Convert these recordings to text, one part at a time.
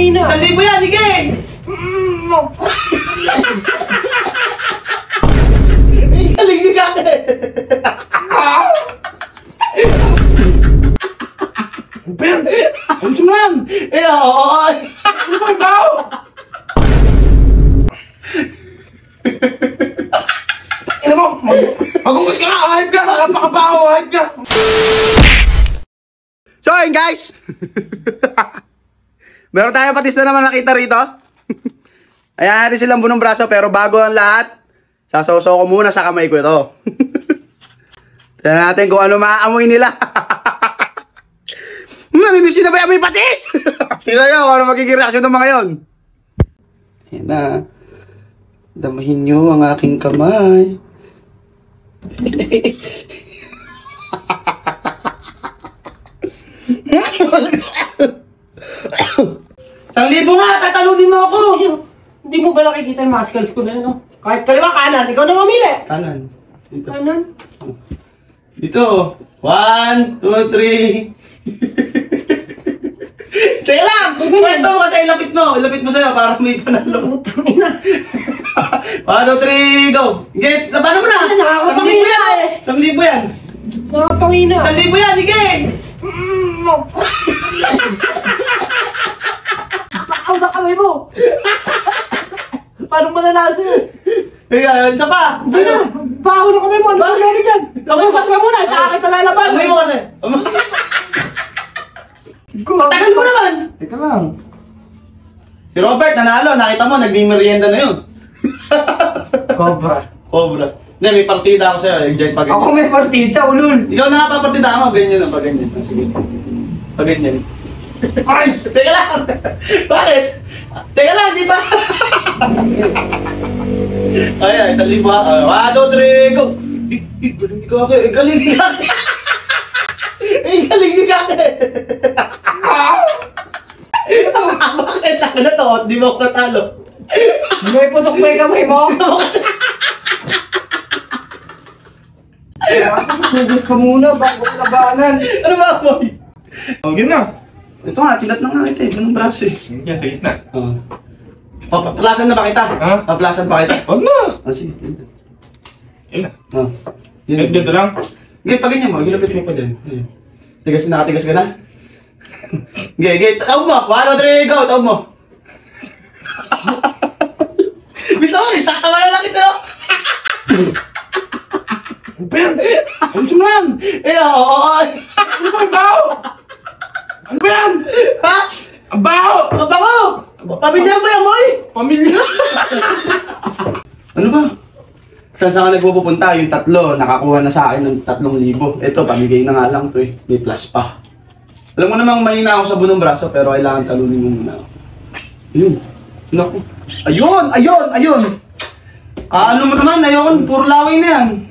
Napangina. 1,000 yan, sige! Ay, galing ni Kake! Ben! Ano siya man? Eh, oo. Ano ba ikaw? Ina mo! Magugas ka nga! Ahayip ka! Napakabaho! Ahayip ka! So, ayun guys! Meron tayong patis na naman nakita rito. Ayan natin silang bunong braso, pero bago ang lahat, sasaw-saw ko muna sa kamay ko ito. Tignan natin kung ano maaamoy nila. Namimiss nyo na ba yung amoy patis? Tignan nyo kung ano magiging reaksyon ng mga yon. Ayan na. Damahin nyo ang aking kamay. 1,000 nga! Tatalunin mo ako! Hindi mo ba nakikita yung muscles ko na yun, no? Kahit kaliwa kanan, ikaw na mamili. Kanan. Dito. Kanan? Dito. 1, 2, 3. Teka lang! Pwesto mo kasi ilapit mo. Ilapit mo sa'yo para may panalo. 1, 2, 3, go! Sige, paano mo na? 1,000 yan! 1,000 yan! Nakapangina. 1,000 yan! Sige! Bakaw na kamay mo! Paano mananasa yun? Isa pa! Hindi na! Bakaw na kamay mo! Ano ba namin yan? Bukas ka muna! Tsaka kita lalaban! Amoy mo kasi! Tagal mo naman! Teka lang. Si Robert nanalo. Nakita mo, nagmimerienda na yun. Cobra. Cobra. Hindi, may partida ako sa'yo. Ako may partida, ulul! Ikaw na nga papartida mo. Ganyan lang, pag ganyan. Sige. Pag ganyan. Ay! Teka lang! Bakit? Teka lang, di ba? Ay, 1,000 ha. 1, 2, 3, go! Galing ni Kake! Galing ni Kake! Galing ni Kake! Bakit? Ako na to, di mo ako natalo. May putok pa yung kamay mo? Hugas ka muna bago labanan. Ano ba, boy? Okay na. Ito nga, tilat na nga ito eh. Ganun braso eh. Yan, sa gitna. Paplasan na ba kita? Ha? Paplasan pa kita? Huwag na. Sige. Yan na. Yan. Dito lang. Gay, pag ganyan mo. Gilapit mo pa din. Tigas na, nakatigas ka na? Gay. Tawag mo. 1, 2, 3, go. Tawag mo. Bisa mo, isaktawa na lang ito. Ben! Ano siya man? Oo. Ano ba ikaw? Ano ba yan? Ha? Ang baho! Ang bango! Pamilya ba yan, boy? Pamilya! Ano ba? Saan ka nagpupunta? Yung 3, nakakuha na sa akin ng 3,000. Ito, pamigay na nga lang to eh. May plus pa. Alam mo namang mahina ako sa bunong braso, pero kailangan talunin mo muna. Ayun. Naku. Ayun! Ano mo naman? Ayun, puro laway na yan.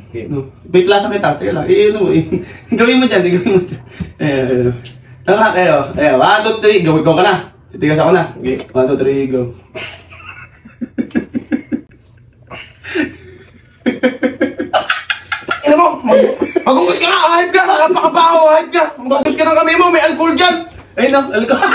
May plus kita. Teka lang. Gawin mo dyan. Tanga kayo. 1, 2, 3. Go ka na. Titigas ako na. 1, 2, 3, go. Ina mo! Magugas ka nga! Ahayip ka! Napakabaho! Ahayip ka! Magugas ka ng kamay mo! May alcohol dyan! Ayun na! Alcohol!